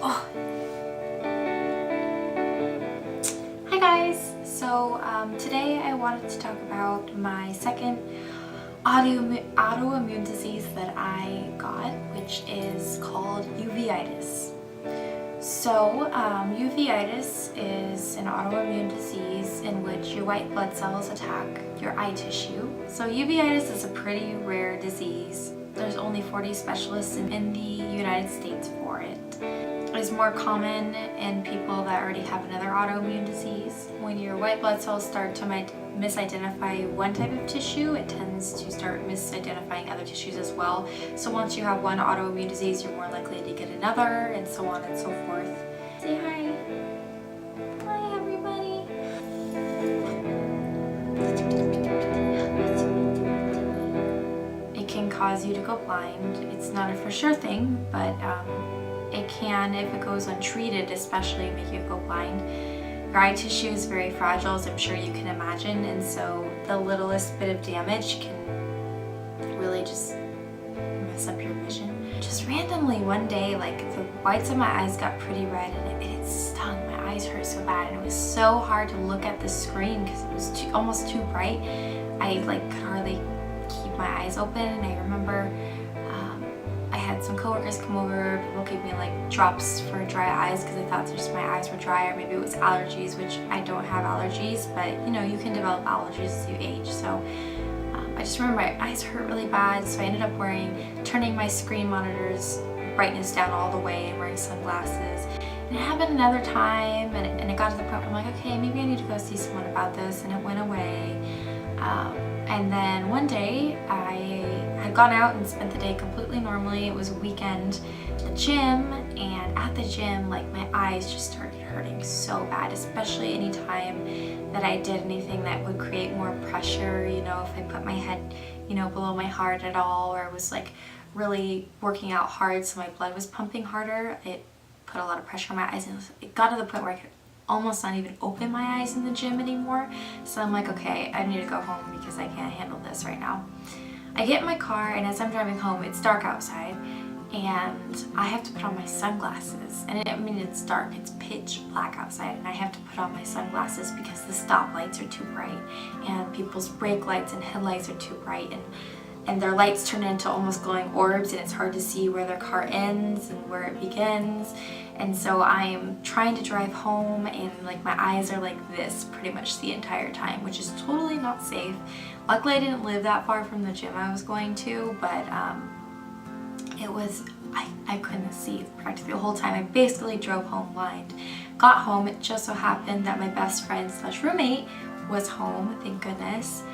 Oh. Hi guys! So today I wanted to talk about my second autoimmune disease that I got, which is called uveitis. So uveitis is an autoimmune disease in which your white blood cells attack your eye tissue. So uveitis is a pretty rare disease. There's only 40 specialists in the United States for it. It's more common in people that already have another autoimmune disease. When your white blood cells start to misidentify one type of tissue, it tends to start misidentifying other tissues as well. So once you have one autoimmune disease, you're more likely to get another, and so on and so forth. Say hi. Hi, everybody. It can cause you to go blind. It's not a for sure thing, but it can, if it goes untreated, especially make you go blind. Your eye tissue is very fragile, as I'm sure you can imagine, and so the littlest bit of damage can really just mess up your vision. Just randomly one day, like, the whites of my eyes got pretty red and it stung. My eyes hurt so bad, and it was so hard to look at the screen because it was almost too bright. I could hardly keep my eyes open, and I remember I had some coworkers come over. People gave me drops for dry eyes because I thought just my eyes were dry, or maybe it was allergies, which I don't have allergies, but you can develop allergies as you age. So I just remember my eyes hurt really bad, so I ended up turning my screen monitor's brightness down all the way and wearing sunglasses. And it happened another time, and it got to the point where I'm like, okay, maybe I need to go see someone about this, and it went away. And then one day I had gone out and spent the day completely normally. It was a weekend at the gym, and at the gym, my eyes just started hurting so bad, especially any time that I did anything that would create more pressure, if I put my head, below my heart at all, or I was really working out hard so my blood was pumping harder. It put a lot of pressure on my eyes, and it got to the point where I could almost not even open my eyes in the gym anymore. So I'm like, okay, I need to go home because I can't handle this right now. I get in my car, and as I'm driving home, it's dark outside, and I have to put on my sunglasses. And it's dark, it's pitch black outside, and I have to put on my sunglasses because the stoplights are too bright, and people's brake lights and headlights are too bright, and their lights turn into almost glowing orbs, and it's hard to see where their car ends and where it begins. And so I am trying to drive home, and my eyes are like this pretty much the entire time, which is totally not safe. Luckily I didn't live that far from the gym I was going to, but I couldn't see practically the whole time. I basically drove home blind. Got home, it just so happened that my best friend / roommate was home, thank goodness.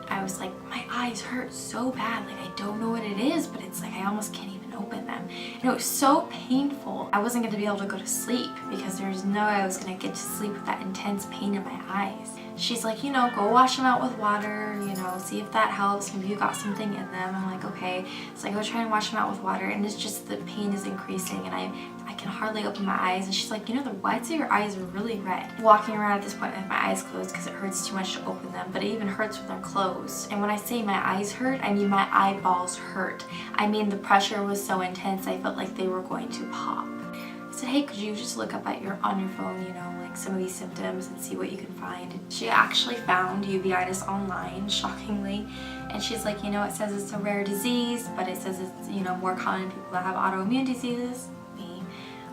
I was like, my eyes hurt so bad, I don't know what it is, but it's I almost can't even open them. And it was so painful. I wasn't going to be able to go to sleep because there's no way I was going to get to sleep with that intense pain in my eyes. She's like, go wash them out with water, see if that helps. Maybe you got something in them. I'm like, okay. So I go try and wash them out with water, and it's just the pain is increasing, and I can hardly open my eyes. And she's like, the whites of your eyes are really red. Walking around at this point with my eyes closed because it hurts too much to open them, but it even hurts when they're closed. And when I say my eyes hurt, I mean my eyeballs hurt. I mean the pressure was so intense I felt like they were going to pop. I said, hey, could you just look up on your phone, some of these symptoms and see what you can find? And she actually found uveitis online, shockingly, and she's like, it says it's a rare disease, but it says it's, more common in people that have autoimmune diseases, me,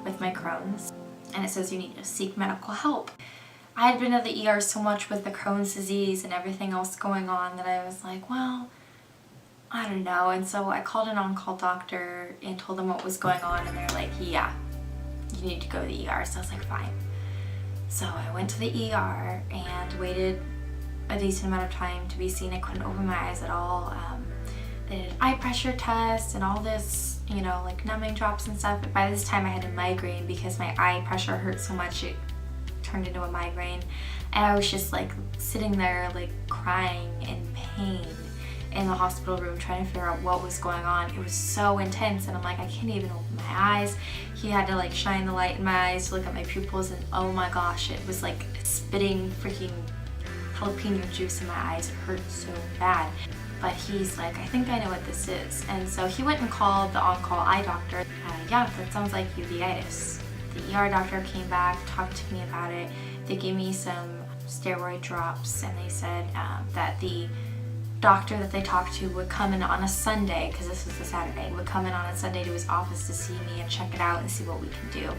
with my Crohn's, and it says you need to seek medical help. I had been to the ER so much with the Crohn's disease and everything else going on that I was like, well, I don't know. And so I called an on-call doctor and told them what was going on, and they're like, yeah, you need to go to the ER. So I was like, fine. So I went to the ER and waited a decent amount of time to be seen. I couldn't open my eyes at all. They did an eye pressure test and all this, numbing drops and stuff. But by this time I had a migraine because my eye pressure hurt so much it turned into a migraine. And I was just sitting there crying in pain in the hospital room trying to figure out what was going on. It was so intense, and I'm like, I can't even open my eyes. He had to shine the light in my eyes to look at my pupils, and oh my gosh, it was spitting freaking jalapeno juice in my eyes. It hurt so bad. But he's like, I think I know what this is. And so he went and called the on-call eye doctor. Yeah, that sounds like uveitis. the ER doctor came back, talked to me about it. They gave me some steroid drops, and they said that the doctor that they talked to would come in on a Sunday, because this was a Saturday, would come in on a Sunday to his office to see me and check it out and see what we can do,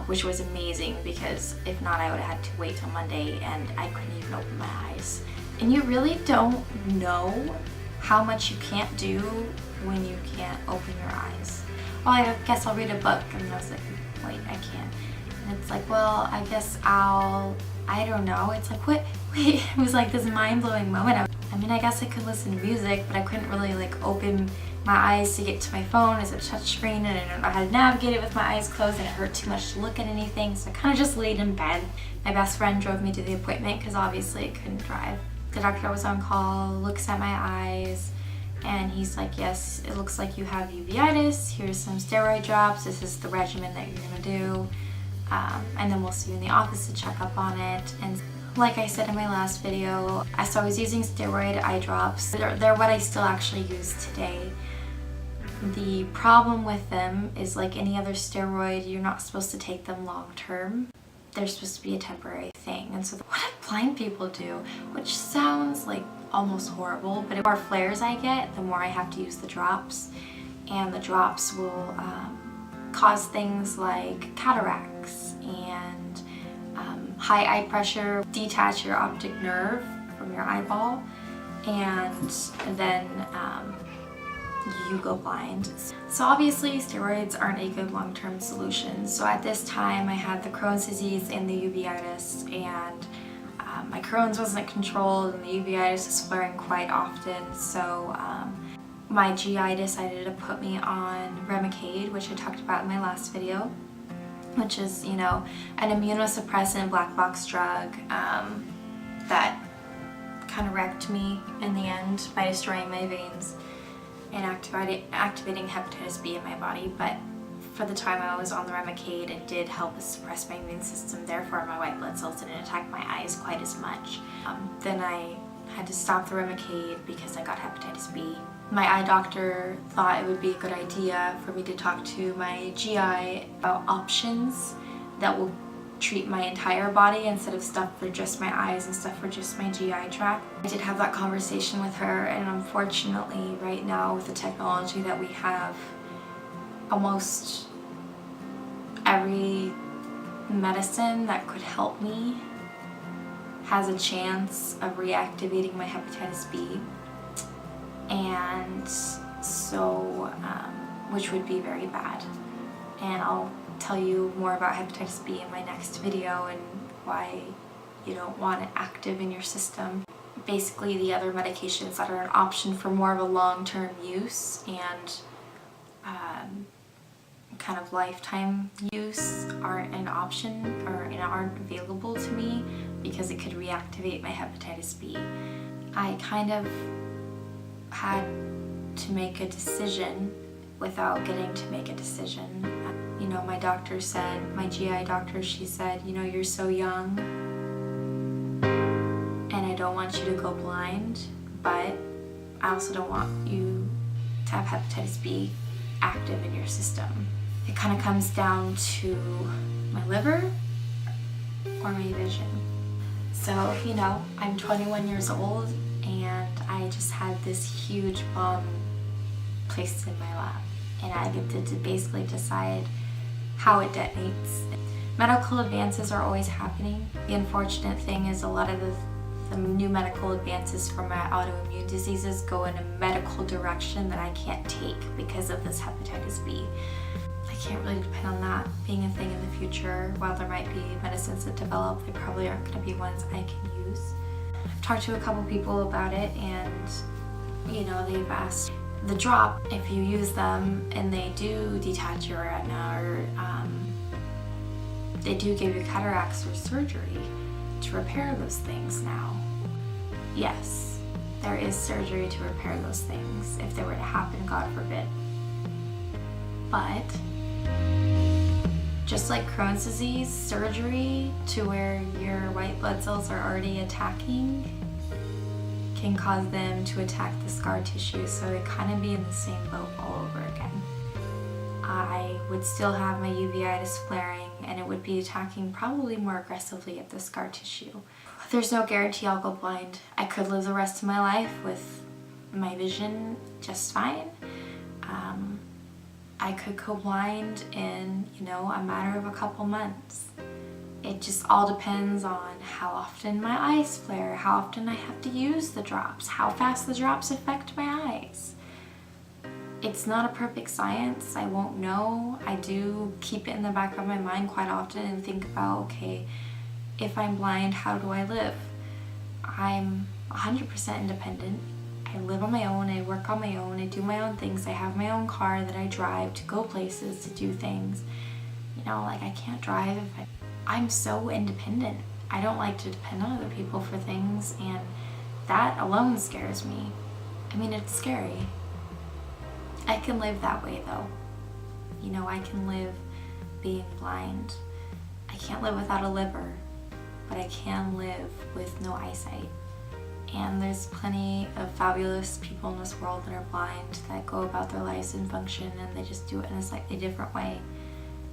which was amazing, because if not, I would have had to wait till Monday and I couldn't even open my eyes. And you really don't know how much you can't do when you can't open your eyes. Well, I guess I'll read a book. And I was like, wait, I can't. And it's like, well, I guess I don't know. It's like, wait, it was like this mind-blowing moment. I mean, I guess I could listen to music, but I couldn't really like open my eyes to get to my phone as a touchscreen, and I don't know how to navigate it with my eyes closed, and it hurt too much to look at anything, so I kind of just laid in bed. My best friend drove me to the appointment because obviously I couldn't drive. The doctor was on call, looks at my eyes, and he's like, yes, it looks like you have uveitis. Here's some steroid drops. This is the regimen that you're gonna do. And then we'll see you in the office to check up on it. And like I said in my last video, so I was using steroid eye drops. They're what I still actually use today. The problem with them is, like any other steroid, you're not supposed to take them long term. They're supposed to be a temporary thing. And so what do blind people do? Which sounds like almost horrible, but the more flares I get, the more I have to use the drops. And the drops will cause things like cataracts and high eye pressure, detach your optic nerve from your eyeball, and then you go blind. So obviously steroids aren't a good long-term solution. So at this time I had the Crohn's disease and the uveitis, and my Crohn's wasn't controlled and the uveitis was flaring quite often. So my GI decided to put me on Remicade, which I talked about in my last video, which is, you know, an immunosuppressant black box drug that kind of wrecked me in the end by destroying my veins and activating hepatitis B in my body. But for the time I was on the Remicade, it did help suppress my immune system, therefore my white blood cells didn't attack my eyes quite as much. Then I had to stop the Remicade because I got hepatitis B. My eye doctor thought it would be a good idea for me to talk to my GI about options that will treat my entire body instead of stuff for just my eyes and stuff for just my GI tract. I did have that conversation with her, and unfortunately right now with the technology that we have, almost every medicine that could help me has a chance of reactivating my hepatitis B. And so, which would be very bad. And I'll tell you more about hepatitis B in my next video and why you don't want it active in your system. Basically, the other medications that are an option for more of a long-term use and kind of lifetime use aren't an option, or aren't available to me because it could reactivate my hepatitis B. I kind of had to make a decision without getting to make a decision. You know, my doctor said, my GI doctor, she said, you know, you're so young and I don't want you to go blind, but I also don't want you to have hepatitis B active in your system. It kind of comes down to my liver or my vision. So, you know, I'm 21 years old and I just had this huge bomb placed in my lap, and I get to basically decide how it detonates. Medical advances are always happening. The unfortunate thing is a lot of the new medical advances for my autoimmune diseases go in a medical direction that I can't take because of this hepatitis B. I can't really depend on that being a thing in the future. While there might be medicines that develop, they probably aren't going to be ones I can use. I've talked to a couple people about it, and you know, they've asked the drop, if you use them and they do detach your retina, or they do give you cataracts or surgery to repair those things now. Yes, there is surgery to repair those things if they were to happen, God forbid. But just like Crohn's disease, surgery to where your white blood cells are already attacking can cause them to attack the scar tissue, so it kind of be in the same boat all over again. I would still have my uveitis flaring and it would be attacking probably more aggressively at the scar tissue. There's no guarantee I'll go blind. I could live the rest of my life with my vision just fine. I could go blind in, a matter of a couple months. It just all depends on how often my eyes flare, how often I have to use the drops, how fast the drops affect my eyes. It's not a perfect science. I won't know. I do keep it in the back of my mind quite often and think about, okay, if I'm blind, how do I live? I'm 100% independent. I live on my own, I work on my own, I do my own things. I have my own car that I drive to go places, to do things. I can't drive. I'm so independent. I don't like to depend on other people for things, and that alone scares me. It's scary. I can live that way though. I can live being blind. I can't live without a liver, but I can live with no eyesight. And there's plenty of fabulous people in this world that are blind, that go about their lives and function, and they just do it in a slightly different way.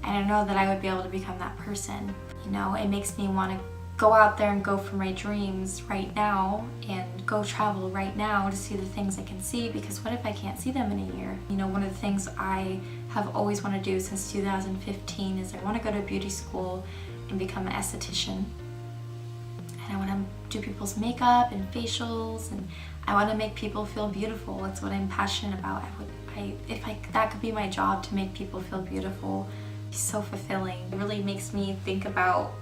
And I know that I would be able to become that person. It makes me want to go out there and go for my dreams right now, and go travel right now to see the things I can see, because what if I can't see them in a year? One of the things I have always wanted to do since 2015 is I want to go to beauty school and become an esthetician. And I want to do people's makeup and facials, and I want to make people feel beautiful. That's what I'm passionate about. If that could be my job, to make people feel beautiful, it'd be so fulfilling. It really makes me think about,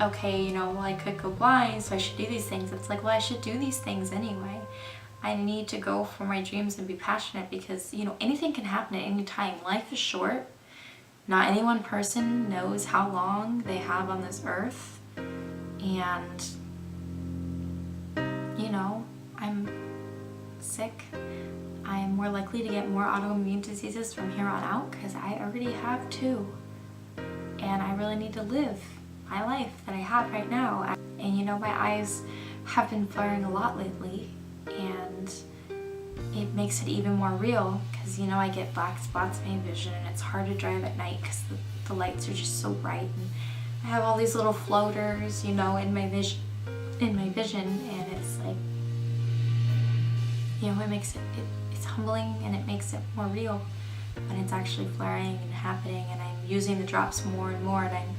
okay, I could go blind, so I should do these things. It's like, well, I should do these things anyway. I need to go for my dreams and be passionate, because, anything can happen at any time. Life is short. Not any one person knows how long they have on this earth. And, I'm sick. I'm more likely to get more autoimmune diseases from here on out, because I already have 2. And I really need to live my life that I have right now. And my eyes have been flaring a lot lately, and it makes it even more real, because I get black spots in my vision, and it's hard to drive at night because the lights are just so bright. And I have all these little floaters, in my vision, and it's like, it makes it's humbling, and it makes it more real when it's actually flaring and happening. And I'm using the drops more and more, and I'm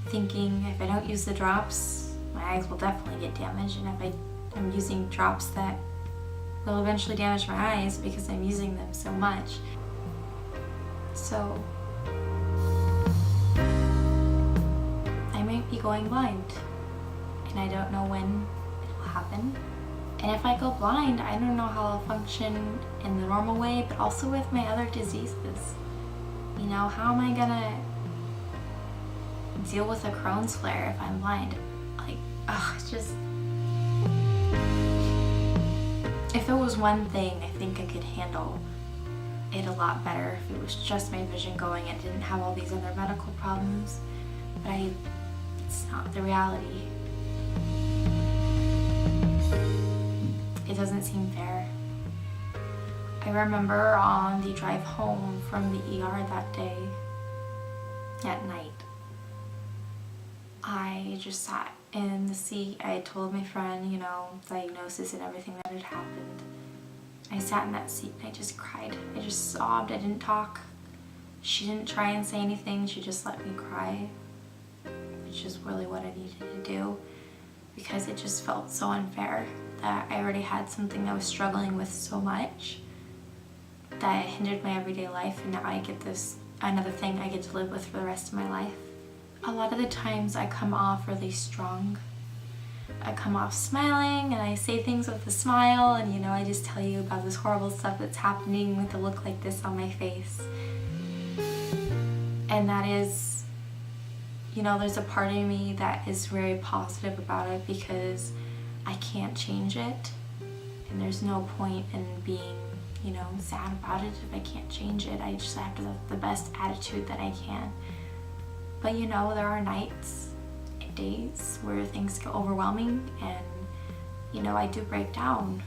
thinking, if I don't use the drops, my eyes will definitely get damaged. And if I'm using drops that will eventually damage my eyes because I'm using them so much. So I might be going blind, and I don't know when it will happen. And if I go blind, I don't know how I'll function in the normal way, but also with my other diseases. How am I gonna deal with a Crohn's flare if I'm blind? It's just... If it was one thing, I think I could handle it a lot better if it was just my vision going and didn't have all these other medical problems. But it's not the reality. It doesn't seem fair. I remember on the drive home from the ER that day, at night, I just sat in the seat. I had told my friend, diagnosis and everything that had happened. I sat in that seat and I just cried. I just sobbed. I didn't talk. She didn't try and say anything. She just let me cry, which is really what I needed to do, because it just felt so unfair that I already had something I was struggling with so much that it hindered my everyday life, and now I get this another thing I get to live with for the rest of my life. A lot of the times I come off really strong. I come off smiling, and I say things with a smile, and I just tell you about this horrible stuff that's happening with a look like this on my face. And that is, there's a part of me that is very positive about it, because I can't change it, and there's no point in being, sad about it if I can't change it. I just have to have the best attitude that I can. But there are nights and days where things get overwhelming, and I do break down.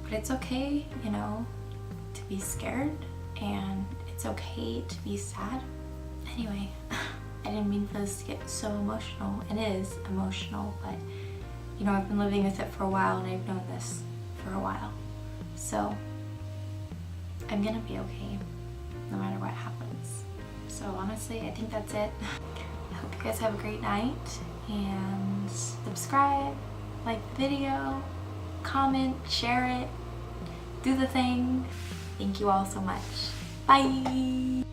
But it's okay, to be scared, and it's okay to be sad. Anyway, I didn't mean for this to get so emotional. It is emotional, but you know, I've been living with it for a while and I've known this for a while. So I'm gonna be okay no matter what happens. So honestly, I think that's it. I hope you guys have a great night, and subscribe, like the video, comment, share it, do the thing. Thank you all so much. Bye!